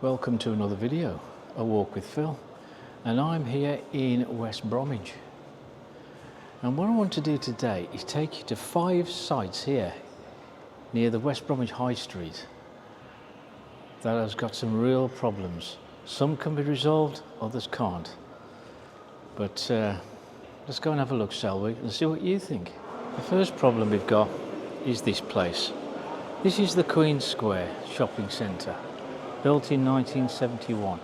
Welcome to another video, A Walk with Phil, and I'm here in West Bromwich. And what I want to do today is take you to 5 sites here near the West Bromwich High Street that has got some real problems. Some can be resolved, others can't. But let's go and have a look, shall we, and see what you think. The first problem we've got is this place. This is the Queen Square shopping centre, built in 1971.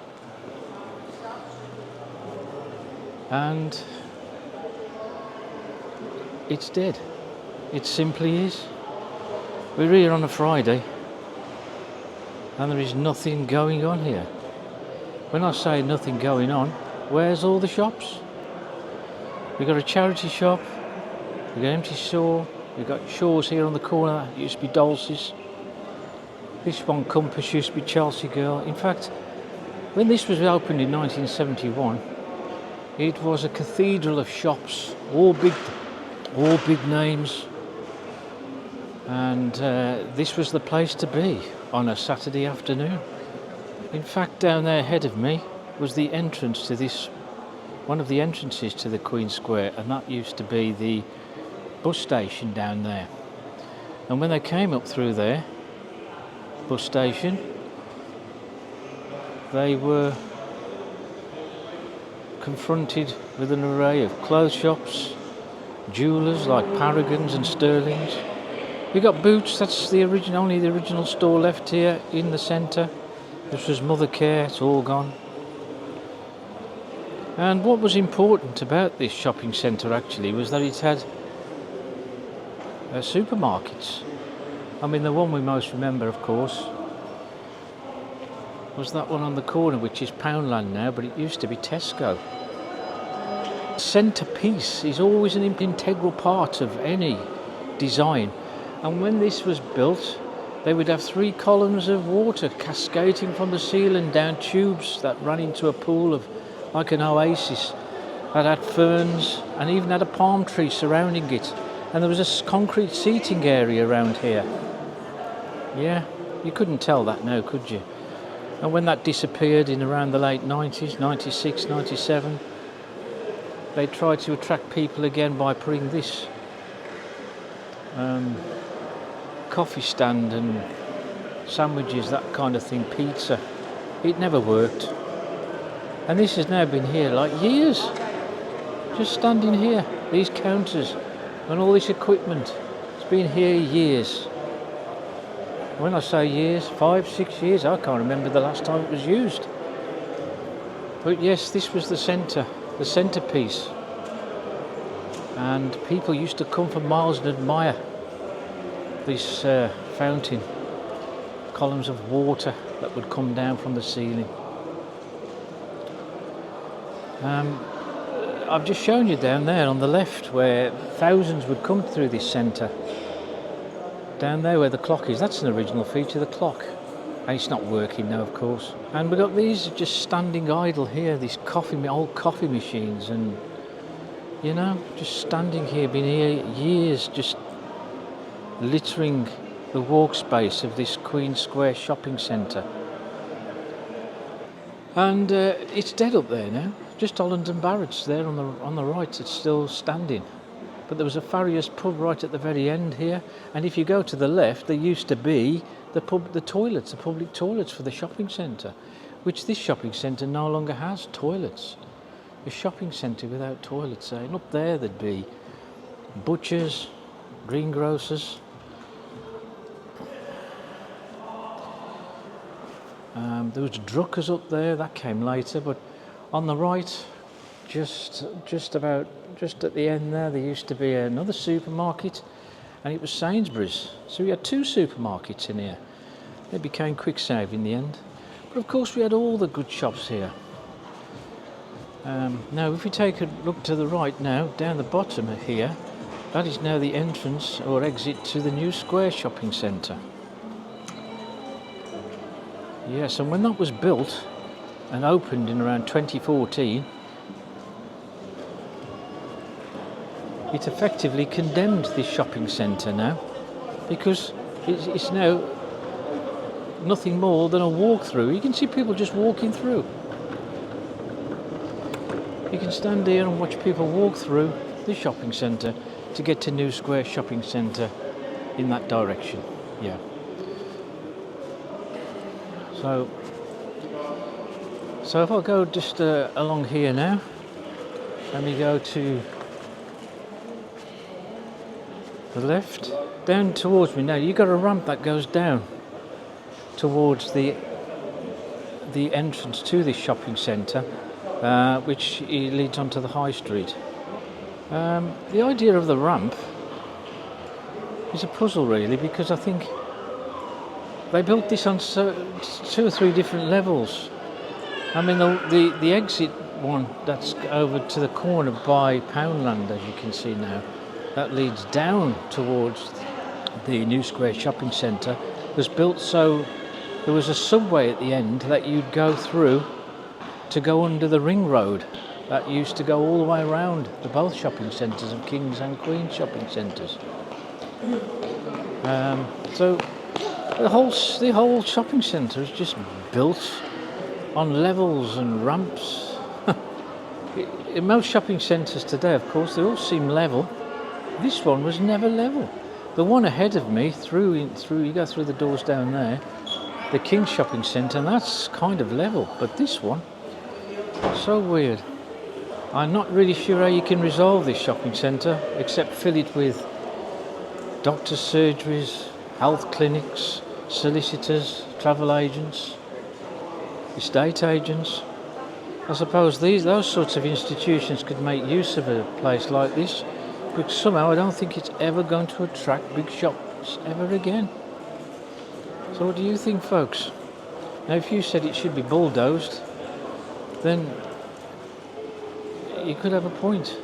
And it's dead. It simply is. We're here on a Friday and there is nothing going on here. When I say nothing going on, where's all the shops? We've got a charity shop, we've got an empty store, we've got Shaw's here on the corner, it used to be Dulce's. This one, Compass, used to be Chelsea Girl. In fact, when this was opened in 1971, it was a cathedral of shops, all big names. And this was the place to be on a Saturday afternoon. In fact, down there ahead of me was the entrance to this, one of the entrances to the Queen Square, and that used to be the bus station down there. And when they came up through there, bus station, they were confronted with an array of clothes shops, jewellers like Paragons and Sterlings. We got Boots, that's the only the original store left here in the centre. This was Mother Care, it's all gone. And what was important about this shopping centre actually was that it had supermarkets. I mean, the one we most remember, of course, was that one on the corner, which is Poundland now, but it used to be Tesco. Centrepiece is always an integral part of any design. And when this was built, they would have 3 columns of water cascading from the ceiling down tubes that ran into a pool of, like an oasis, that had ferns and even had a palm tree surrounding it. And there was a concrete seating area around here. Yeah, you couldn't tell that now, could you? And when that disappeared in around the late 90s, 96, 97, they tried to attract people again by putting this coffee stand and sandwiches, that kind of thing, pizza. It never worked. And this has now been here like years, just standing here, these counters and all this equipment. It's been here years. When I say years, 5, 6 years, I can't remember the last time it was used. But yes, this was the centrepiece. And people used to come for miles and admire this fountain, columns of water that would come down from the ceiling. I've just shown you down there on the left where thousands would come through this centre. Down there where the clock is, that's an original feature, the clock. And it's not working now, of course. And we've got these just standing idle here, these old coffee machines, and you know, just standing here, been here years, just littering the walk space of this Queen Square shopping centre. And it's dead up there now. Just Holland and Barrett's there on the right, it's still standing. But there was a Farrier's pub right at the very end here, and if you go to the left, there used to be the public toilets for the shopping centre, which this shopping centre no longer has toilets. A shopping centre without toilets, and up there there'd be butchers, greengrocers. There was Druckers up there, that came later, but on the right, just at the end there used to be another supermarket, and it was Sainsbury's. So we had 2 supermarkets in here. They became Quick Save in the end. But of course we had all the good shops here. Now if we take a look to the right now, down the bottom here, that is now the entrance or exit to the new Square shopping centre. Yes, and when that was built and opened in around 2014, it effectively condemned this shopping centre now, because it's now nothing more than a walk-through. You can see people just walking through. You can stand here and watch people walk through the shopping centre to get to New Square Shopping Centre in that direction. Yeah. So if I go just along here now, and we go to the left, down towards me now, you've got a ramp that goes down towards the entrance to this shopping centre, which leads onto the High Street. The idea of the ramp is a puzzle really, because I think they built this on 2 or 3 different levels. I mean, the exit one that's over to the corner by Poundland, as you can see now, that leads down towards the New Square Shopping Centre, was built so there was a subway at the end that you'd go through to go under the ring road that used to go all the way around the both shopping centres of King's and Queen's shopping centres. So the whole shopping centre is just built on levels and ramps. In most shopping centres today, of course, they all seem level. This one was never level. The one ahead of me, you go through the doors down there, the King's shopping centre, and that's kind of level. But this one, so weird. I'm not really sure how you can resolve this shopping centre, except fill it with doctors' surgeries, health clinics, solicitors, travel agents, estate agents. I suppose those sorts of institutions could make use of a place like this, but somehow I don't think it's ever going to attract big shops ever again. So what do you think, folks? Now, if you said it should be bulldozed, then you could have a point.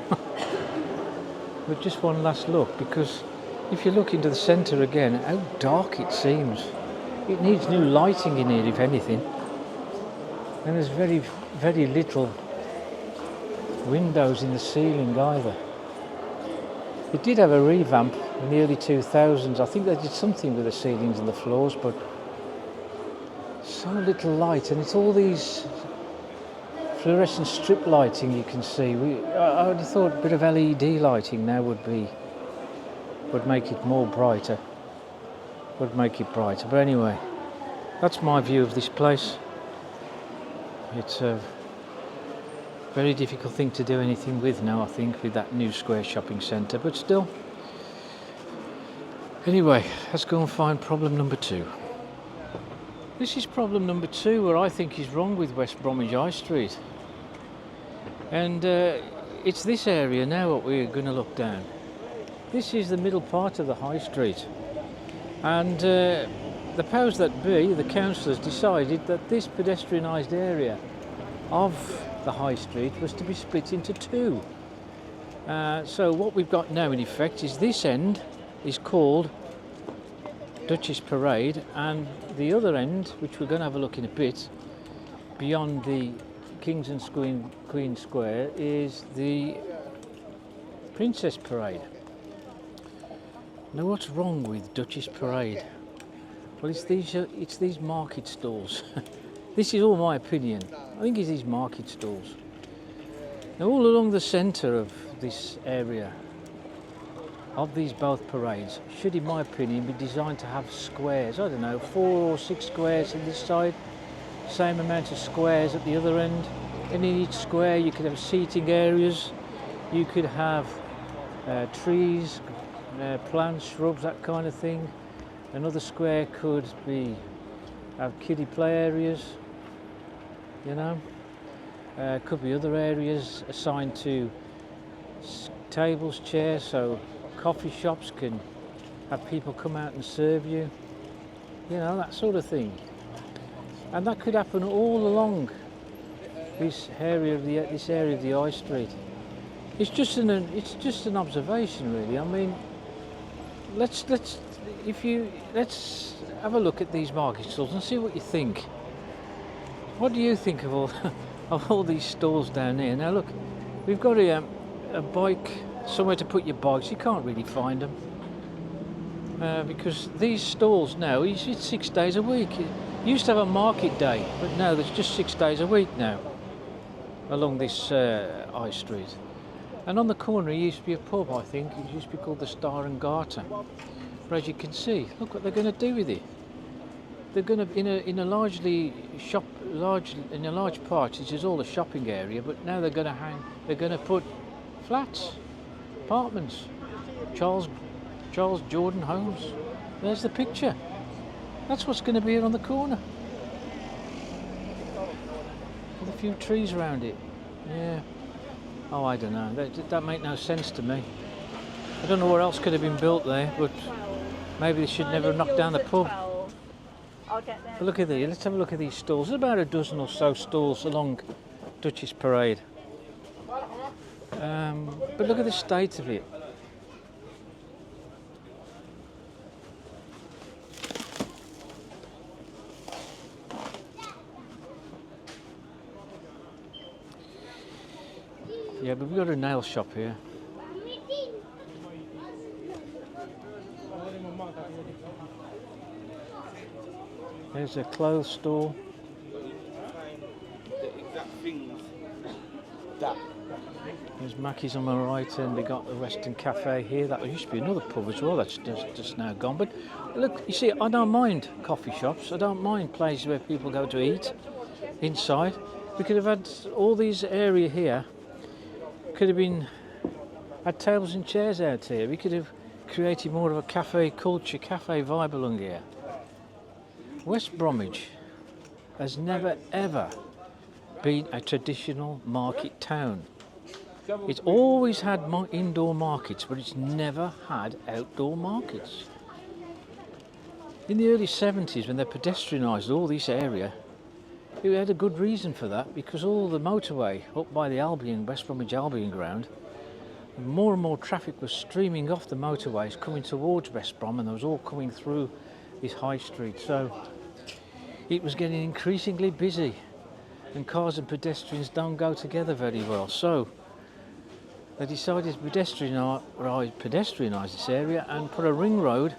But just one last look, because if you look into the centre again, how dark it seems. It needs new lighting in here, if anything. And there's very, very little windows in the ceiling either. It did have a revamp in the early 2000s. I think they did something with the ceilings and the floors, but so little light, and it's all these fluorescent strip lighting you can see. I would have thought a bit of LED lighting now would make it more brighter. Would make it brighter. But anyway, that's my view of this place. It's a very difficult thing to do anything with now, I think, with that New Square Shopping Centre, but still. Anyway, let's go and find problem number 2. This is problem number 2, where I think is wrong with West Bromwich High Street. And it's this area now what we're going to look down. This is the middle part of the High Street. And the powers that be, the councillors, decided that this pedestrianised area of the High Street was to be split into 2. So what we've got now in effect is this end is called Duchess Parade, and the other end, which we're going to have a look in a bit, beyond the King's and Queen Square, is the Princess Parade. Now, what's wrong with Duchess Parade? Well, it's these market stalls. This is all my opinion. I think it's these market stalls. Now, all along the centre of this area, of these both parades, should, in my opinion, be designed to have squares. I don't know, 4 or 6 squares on this side, same amount of squares at the other end. And in each square, you could have seating areas. You could have trees, plants, shrubs, that kind of thing. Another square could have kiddie play areas, you know. Could be other areas assigned to tables, chairs, so coffee shops can have people come out and serve you, you know, that sort of thing. And that could happen all along this area of the High Street. It's just an observation, really. I mean, let's have a look at these market stalls and see what you think. What do you think of all these stalls down here? Now look, we've got a bike, somewhere to put your bikes. You can't really find them. because these stalls now, it's 6 days a week. It used to have a market day, but now there's just 6 days a week now along this high street. And on the corner, it used to be a pub, I think. It used to be called the Star and Garter. But as you can see, look what they're going to do with it. They're going to, in a large part, this is all the shopping area. But now they're going to put flats, apartments, Charles Jordan homes. There's the picture. That's what's going to be here on the corner. With a few trees around it. Yeah. Oh, I don't know. That make no sense to me. I don't know what else could have been built there, but maybe they should never have knocked down the pub. But look at these. Let's have a look at these stalls. There's about a dozen or so stalls along Duchess Parade. But look at the state of it. Yeah, but we've got a nail shop here. There's a clothes store. There's Mackey's on my right, and they got the Western Cafe here. That used to be another pub as well. That's just now gone. But look, you see, I don't mind coffee shops. I don't mind places where people go to eat inside. We could have had all these area here. Could have been had tables and chairs out here. We could have created more of a cafe culture, cafe vibe along here. West Bromwich has never ever been a traditional market town. It's always had indoor markets, but it's never had outdoor markets. In the early 70s, when they pedestrianised all this area, it had a good reason for that, because all the motorway up by the Albion, West Bromwich Albion ground, more and more traffic was streaming off the motorways coming towards West Brom, and they was all coming through this high street. So it was getting increasingly busy, and cars and pedestrians don't go together very well. So they decided to pedestrianise this area and put a ring road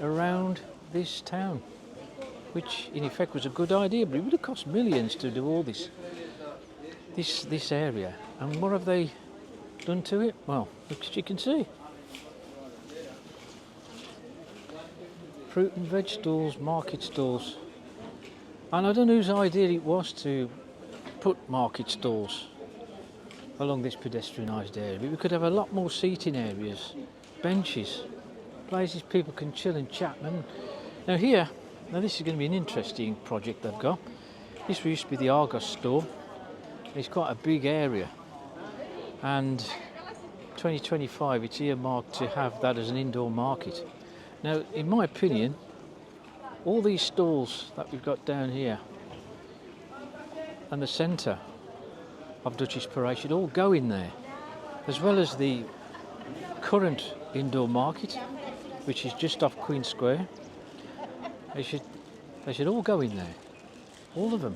around this town, which in effect was a good idea, but it would have cost millions to do all this area. And what have they done to it? Well, as you can see, fruit and veg stalls, market stalls. And I don't know whose idea it was to put market stalls along this pedestrianised area. But we could have a lot more seating areas, benches, places people can chill and chat. And now here, this is going to be an interesting project they've got. This used to be the Argos store. It's quite a big area, and 2025 it's earmarked to have that as an indoor market. Now, in my opinion, all these stalls that we've got down here and the centre of Duchess Parade should all go in there, as well as the current indoor market, which is just off Queen Square. They should all go in there, all of them.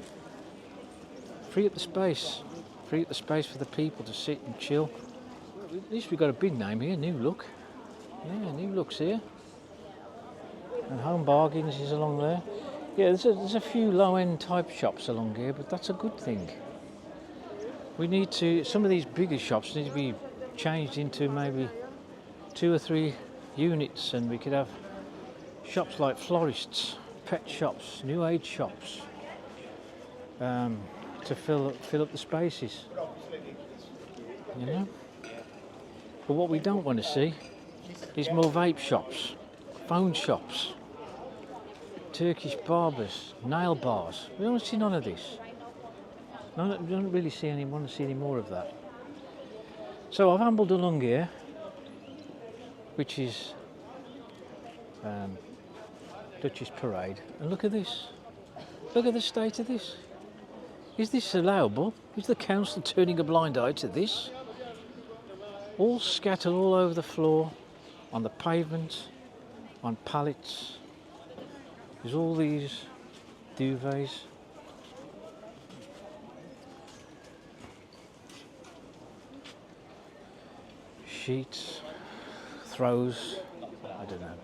Free up the space for the people to sit and chill. At least we've got a big name here, New Look. Yeah, New Look's here. And Home Bargains is along there. Yeah, there's a few low-end type shops along here, but that's a good thing. Some of these bigger shops need to be changed into maybe 2 or 3 units, and we could have shops like florists, pet shops, new age shops, to fill up the spaces, you know. But what we don't want to see is more vape shops, phone shops, Turkish barbers, nail bars. We don't see none of this. No, we don't really want to see any more of that. So I've ambled along here, which is Duchess Parade, and look at this. Look at the state of this. Is this allowable? Is the council turning a blind eye to this? All scattered all over the floor, on the pavement, on pallets. There's all these duvets. Sheets, throws, I don't know.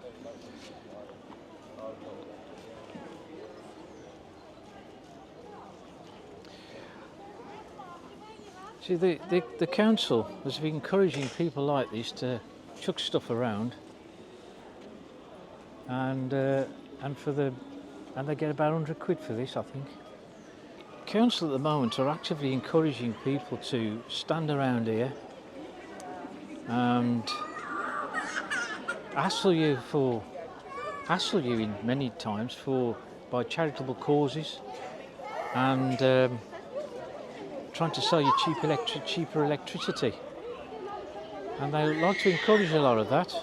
See, the council has been encouraging people like this to chuck stuff around, and they get about 100 quid for this, I think. Council at the moment are actively encouraging people to stand around here and hassle you in many times by charitable causes, and trying to sell you cheaper electricity, and they like to encourage a lot of that.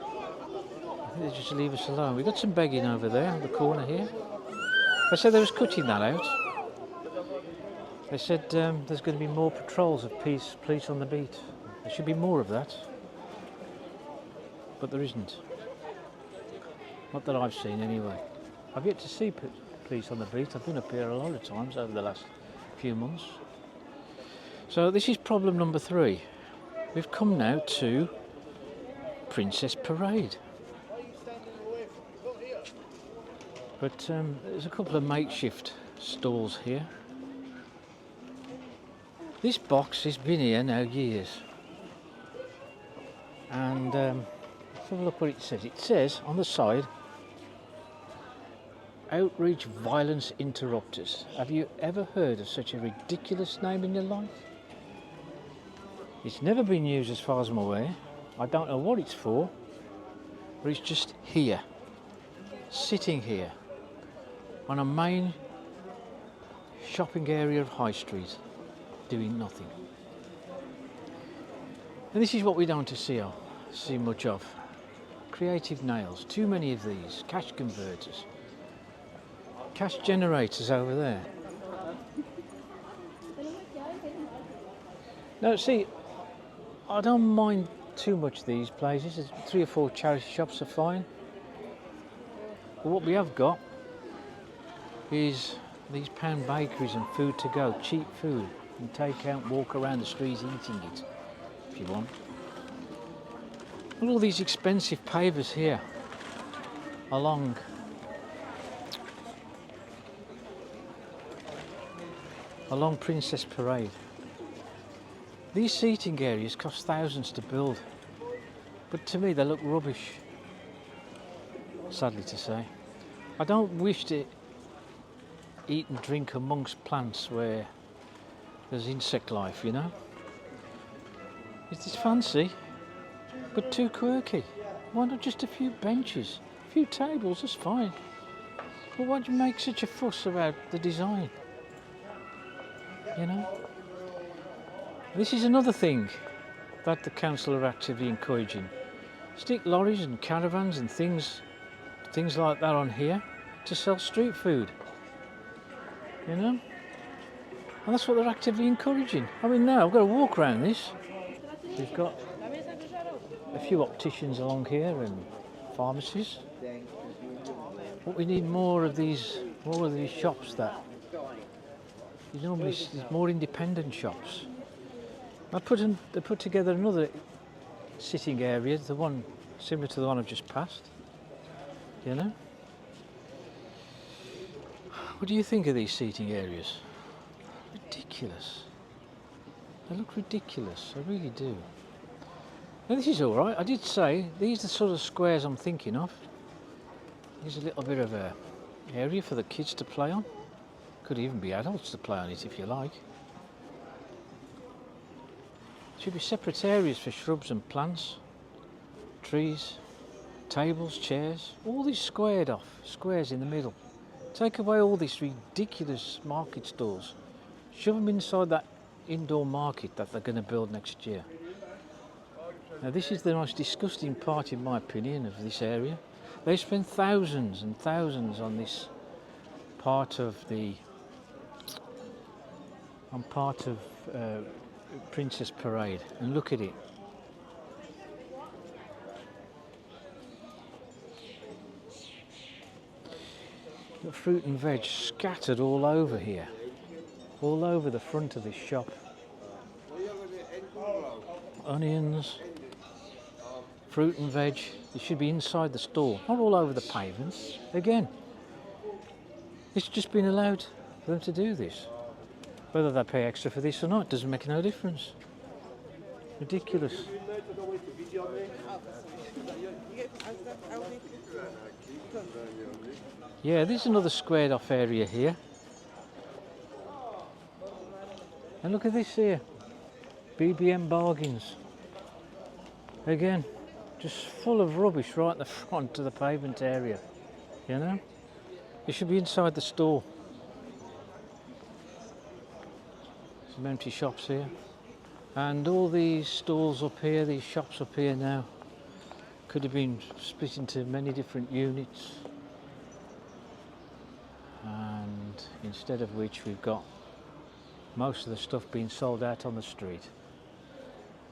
I think they just leave us alone. We've got some begging over there on the corner here. They said they was cutting that out. They said there's going to be more patrols of police on the beat. There should be more of that, but there isn't. Not that I've seen anyway. I've yet to see police on the beat. I've been up here a lot of times over the last few months. So this is problem number 3. We've come now to Princess Parade. But there's a couple of makeshift stalls here. This box has been here now years. And let's have a look what it says. It says on the side, Outreach Violence Interrupters. Have you ever heard of such a ridiculous name in your life? It's never been used as far as I'm aware. I don't know what it's for, but it's just here, sitting here on a main shopping area of High Street, doing nothing. And this is what we don't see much of. Creative nails, too many of these, cash converters, cash generators over there. Now see, I don't mind too much these places. There's 3 or 4 charity shops are fine. But what we have got is these pound bakeries and food to go, cheap food. You can take out, walk around the streets eating it if you want. Look at all these expensive pavers here along Princess Parade. These seating areas cost thousands to build, but to me they look rubbish, sadly to say. I don't wish to eat and drink amongst plants where there's insect life, you know. It's fancy, but too quirky. Why not just a few benches, a few tables, that's fine. But why do you make such a fuss about the design? You know? This is another thing that the council are actively encouraging. Stick lorries and caravans and things like that on here to sell street food. You know? And that's what they're actively encouraging. I mean, now I've got to walk around this. We've got a few opticians along here and pharmacies. But we need more of these shops that normally there's more independent shops. They put together another sitting area, the one similar to the one I've just passed. You know? What do you think of these seating areas? Ridiculous. They look ridiculous, I really do. Now this is alright, I did say, these are the sort of squares I'm thinking of. There's a little bit of a area for the kids to play on. Could even be adults to play on it if you like. Should be separate areas for shrubs and plants, trees, tables, chairs, all these squares in the middle. Take away all these ridiculous market stalls, shove them inside that indoor market that they're going to build next year. Now this is the most disgusting part, in my opinion, of this area. They spend thousands and thousands on this part of Princess Parade, and look at it. The fruit and veg scattered all over here, all over the front of this shop. Onions, fruit and veg, they should be inside the store, not all over the pavements. Again, it's just been allowed for them to do this. Whether they pay extra for this or not doesn't make no difference. Ridiculous. Yeah, there's another squared off area here. And look at this here. BBM bargains. Again, just full of rubbish right at the front of the pavement area. You know? It should be inside the store. Some empty shops here. And all these stalls up here, these shops up here now, could have been split into many different units. And instead of which we've got most of the stuff being sold out on the street.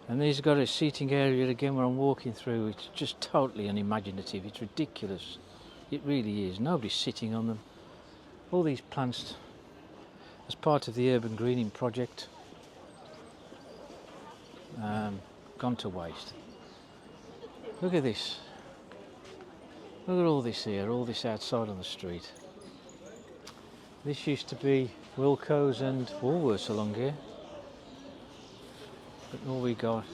And these have got a seating area again where I'm walking through. It's just totally unimaginative. It's ridiculous. It really is. Nobody's sitting on them. All these plants as part of the urban greening project gone to waste. Look at this. Look at all this here, all this outside on the street. This used to be Wilco's and Woolworths along here. But all we got,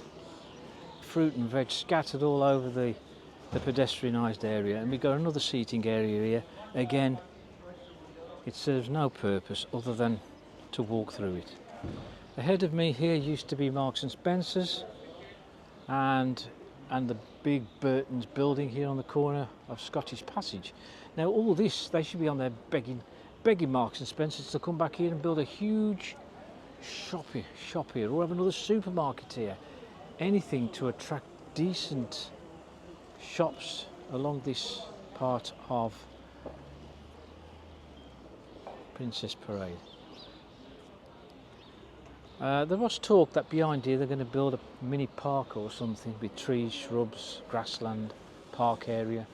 fruit and veg scattered all over the pedestrianised area. And we got another seating area here. Again, it serves no purpose other than to walk through it. Ahead of me here used to be Marks and Spencer's and the big Burton's building here on the corner of Scottish Passage. Now all this, they should be on there begging Marks and Spencer's to come back here and build a huge shop here, or have another supermarket here. Anything to attract decent shops along this part of Princess Parade. There was talk that behind here they're going to build a mini park or something with trees, shrubs, grassland, park area.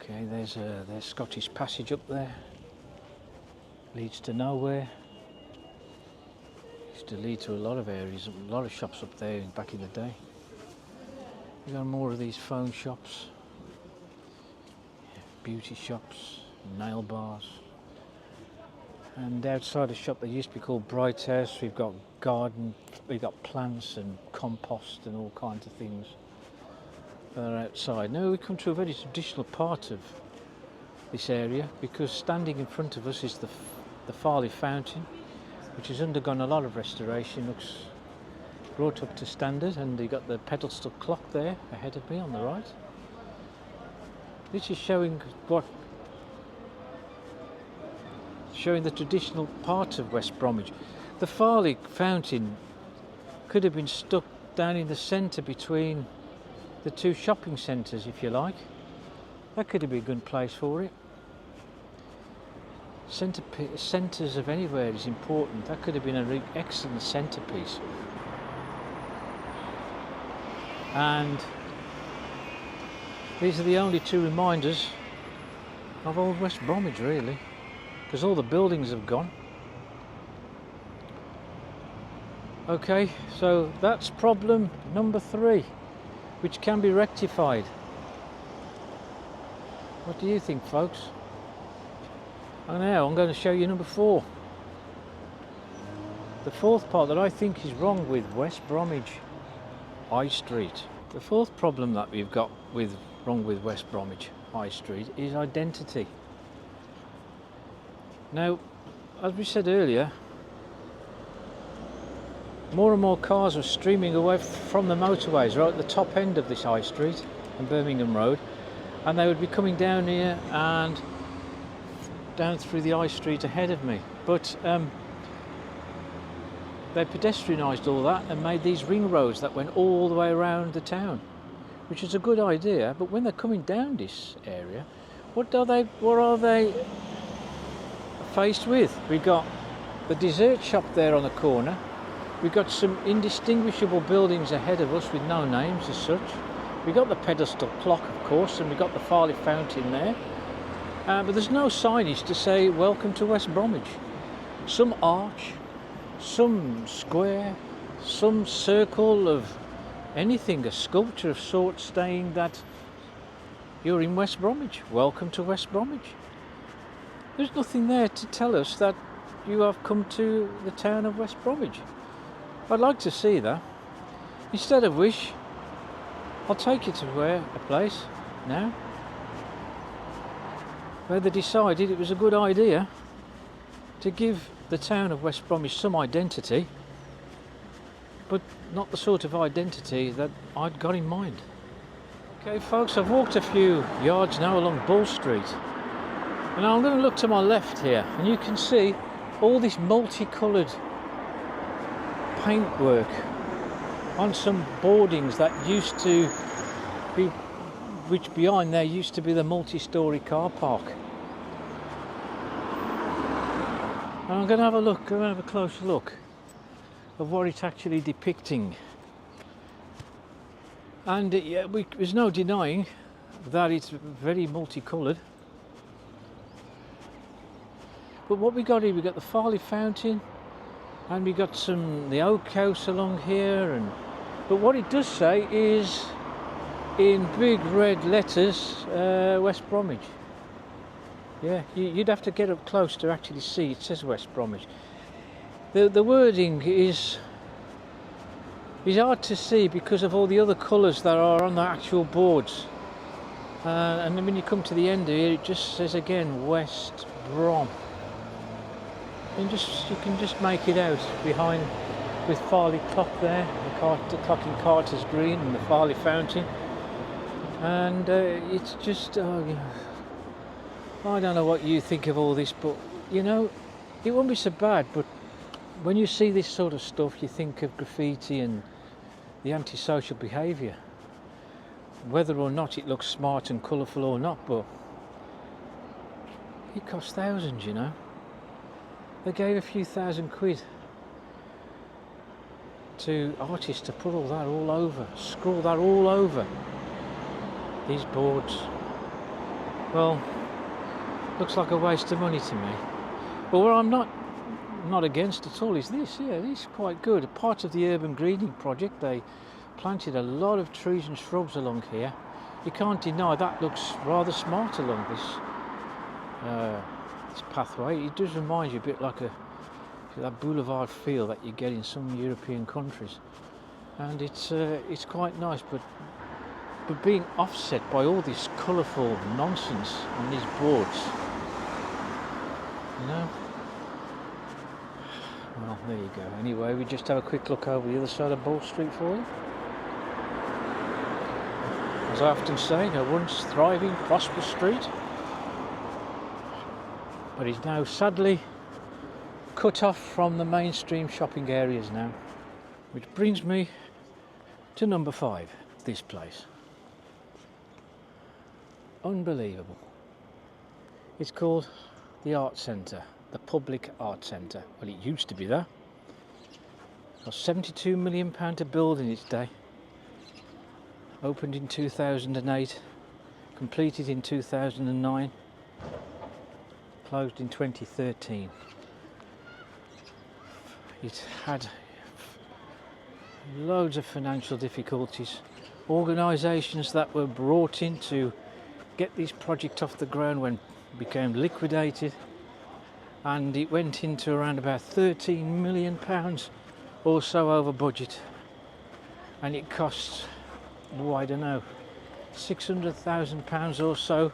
Okay, there's Scottish Passage up there. Leads to nowhere. Used to lead to a lot of areas, a lot of shops up there back in the day. We got more of these phone shops, beauty shops, nail bars. And outside the shop that used to be called Bright House, we've got garden, we've got plants and compost and all kinds of things that are outside. Now we come to a very traditional part of this area, because standing in front of us is the Farley Fountain, which has undergone a lot of restoration. Looks brought up to standard, and you got the pedestal clock there ahead of me on the right. This is showing the traditional part of West Bromwich. The Farley Fountain could have been stuck down in the centre between the two shopping centres, if you like. That could have been a good place for it. Centres of anywhere is important. That could have been an excellent centrepiece. And these are the only two reminders of old West Bromwich, really, because all the buildings have gone. Okay, so that's problem number 3, which can be rectified. What do you think, folks? And now I'm going to show you number 4. The fourth part that I think is wrong with West Bromwich High Street. The fourth problem that we've got wrong with West Bromwich High Street is identity. Now, as we said earlier, more and more cars are streaming away from the motorways right at the top end of this high street and Birmingham Road, and they would be coming down here and down through the high street ahead of me. But they pedestrianised all that and made these ring roads that went all the way around the town, which is a good idea. But when they're coming down this area, what are they faced with? We've got the dessert shop there on the corner. We've got some indistinguishable buildings ahead of us with no names as such. We've got the pedestal clock, of course, and we've got the Farley Fountain there. But there's no signage to say welcome to West Bromwich. Some arch, some square, some circle of anything, a sculpture of sorts saying that you're in West Bromwich. Welcome to West Bromwich. There's nothing there to tell us that you have come to the town of West Bromwich. I'd like to see that. Instead of which, I'll take you to a place now where they decided it was a good idea to give the town of West Bromwich some identity, but not the sort of identity that I'd got in mind. Okay folks, I've walked a few yards now along Bull Street, and I'm going to look to my left here, and you can see all this multicoloured paintwork on some boardings that used to be, which behind there used to be the multi-storey car park. And I'm going to have a close look of what it's actually depicting. And there's no denying that it's very multicoloured. But what we got here, we got the Farley Fountain, and we got the Oak House along here. But what it does say is, in big red letters, West Bromwich. Yeah, you'd have to get up close to actually see. It says West Bromwich. The wording is hard to see because of all the other colours that are on the actual boards. And then when you come to the end here, it just says again West Brom. And you can just make it out behind with Farley clock there, the clock in Carter's Green and the Farley Fountain. And it's just, I don't know what you think of all this, but you know, it won't be so bad. But when you see this sort of stuff, you think of graffiti and the antisocial behaviour. Whether or not it looks smart and colourful or not, but it costs thousands, you know. They gave a few £1,000 to artists to put all that all over, scroll that all over these boards. Well, looks like a waste of money to me. But what I'm not against at all is this. Yeah, this is quite good. A part of the urban greening project, they planted a lot of trees and shrubs along here. You can't deny that looks rather smart along this pathway. It does remind you a bit like that boulevard feel that you get in some European countries, and it's quite nice, but being offset by all this colourful nonsense on these boards, you know. Well, there you go. Anyway, we just have a quick look over the other side of Bull Street for you. As I often say, a once thriving, prosperous street, but is now sadly cut off from the mainstream shopping areas now. Which brings me to number 5, this place. Unbelievable. It's called the Art Centre, the Public Art Centre. Well, it used to be there. It cost £72 million to build in its day. Opened in 2008, completed in 2009, closed in 2013. It had loads of financial difficulties. Organisations that were brought in to get this project off the ground became liquidated, and it went into around about £13 million or so over budget, and it cost, I don't know, £600,000 or so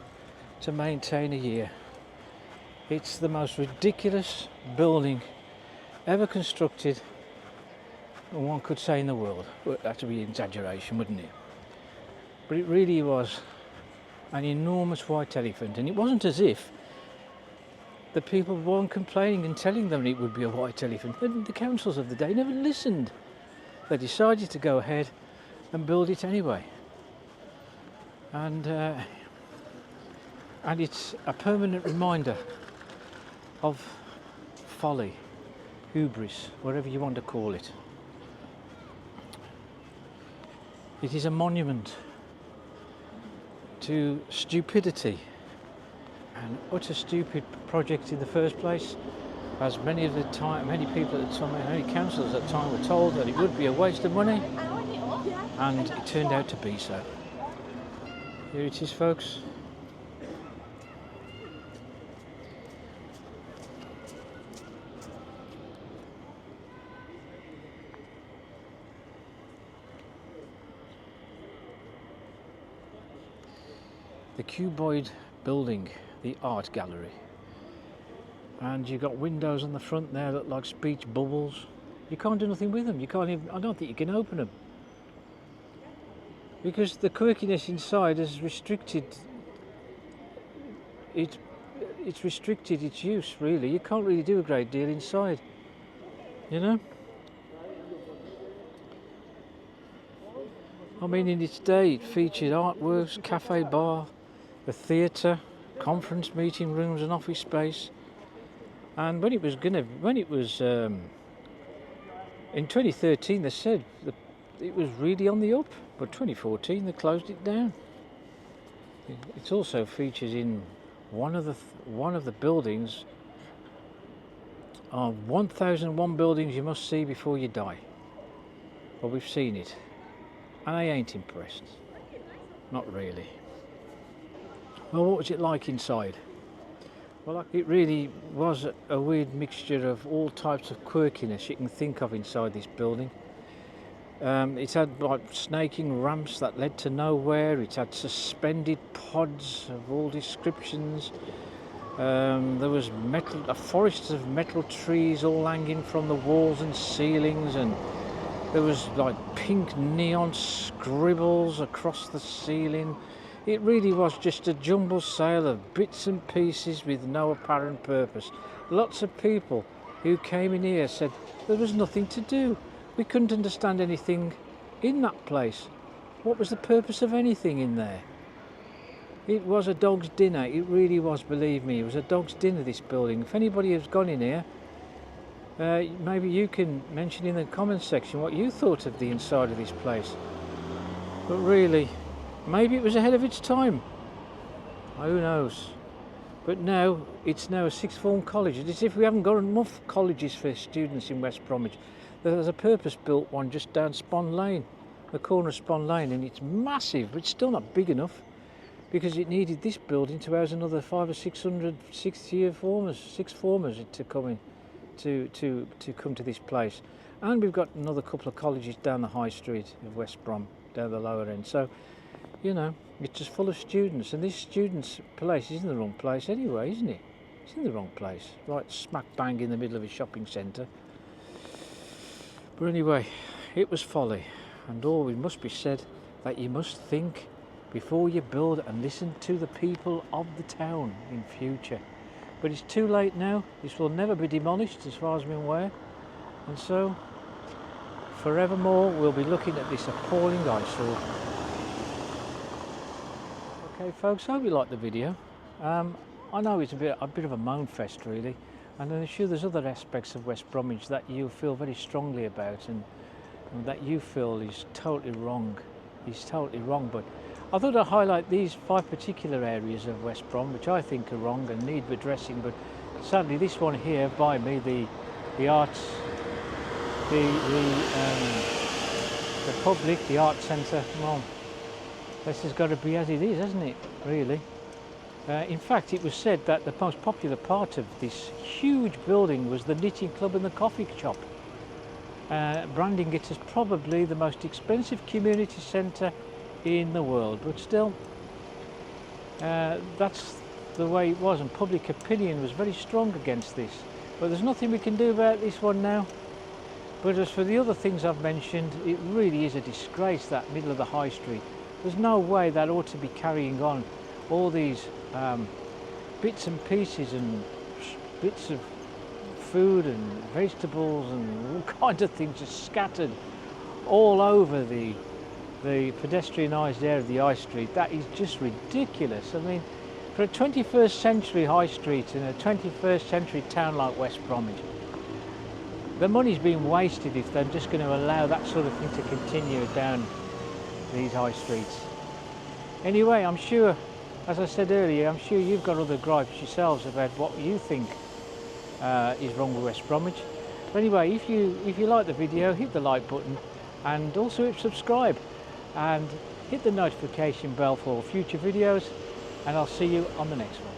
to maintain a year. It's the most ridiculous building ever constructed, one could say, in the world. Well, that would be an exaggeration, wouldn't it? But it really was an enormous white elephant, and it wasn't as if the people weren't complaining and telling them it would be a white elephant. The councils of the day never listened. They decided to go ahead and build it anyway, and it's a permanent reminder of folly, hubris, whatever you want to call it. It is a monument to stupidity, an utter stupid project in the first place, as many people at the time, many councillors at the time were told that it would be a waste of money, and it turned out to be so. Here it is, folks. the cuboid building, the art gallery. And you've got windows on the front there that look like speech bubbles. You can't do nothing with them. You can't even, I don't think you can open them. Because the quirkiness inside has restricted it's restricted its use, really. You can't really do a great deal inside, you know. I mean, in its day it featured artworks, cafe bar, a theatre, conference meeting rooms and office space. And when it was in 2013 they said that it was really on the up, but 2014 they closed it down. It also features in one of the buildings of 1001 buildings you must see before you die. Well, we've seen it, and I ain't impressed. Not really. Well, what was it like inside? Well, it really was a weird mixture of all types of quirkiness you can think of inside this building. It had like snaking ramps that led to nowhere. It had suspended pods of all descriptions. There was a forest of metal trees all hanging from the walls and ceilings, and there was like pink neon scribbles across the ceiling. It really was just a jumble sale of bits and pieces with no apparent purpose. Lots of people who came in here said there was nothing to do. We couldn't understand anything in that place. What was the purpose of anything in there? It was a dog's dinner. It really was, believe me. It was a dog's dinner, this building. If anybody has gone in here, maybe you can mention in the comments section what you thought of the inside of this place. But really, maybe it was ahead of its time. Who knows? But now, it's now a sixth form college. It's as if we haven't got enough colleges for students in West Bromwich. There's a purpose-built one just down Spon Lane, the corner of Spon Lane, and it's massive, but it's still not big enough because it needed this building to house another 500 or 600 sixth formers to come in to come to this place. And we've got another couple of colleges down the High Street of West Brom, down the lower end. So, you know, it's just full of students, and this students' place is in the wrong place anyway, isn't it? It's in the wrong place, right smack bang in the middle of a shopping centre. But anyway, it was folly, and always must be said that you must think before you build and listen to the people of the town in future. But it's too late now. This will never be demolished as far as I'm aware, and so forevermore we'll be looking at this appalling eyesore. Okay folks, I hope you liked the video. I know it's a bit of a moan fest really, and I'm sure there's other aspects of West Bromwich that you feel very strongly about and that you feel is totally wrong. But I thought I'd highlight these 5 particular areas of West Brom which I think are wrong and need addressing. But sadly, this one here by me, the arts, the public, the art centre. Well, this has got to be as it is, hasn't it? Really. In fact, it was said that the most popular part of this huge building was the knitting club and the coffee shop, branding it as probably the most expensive community centre in the world. But still, that's the way it was, and public opinion was very strong against this. But there's nothing we can do about this one now. But as for the other things I've mentioned, it really is a disgrace, that middle of the High Street. There's no way that ought to be carrying on. All these bits and pieces and bits of food and vegetables and all kinds of things just scattered all over the pedestrianised area of the High Street. That is just ridiculous. I mean, for a 21st century High Street in a 21st century town like West Bromwich, the money's being wasted if they're just going to allow that sort of thing to continue down these high streets. Anyway, I'm sure, as I said earlier, I'm sure you've got other gripes yourselves about what you think is wrong with West Bromwich. But anyway, if you like the video, hit the like button and also hit subscribe and hit the notification bell for future videos, and I'll see you on the next one.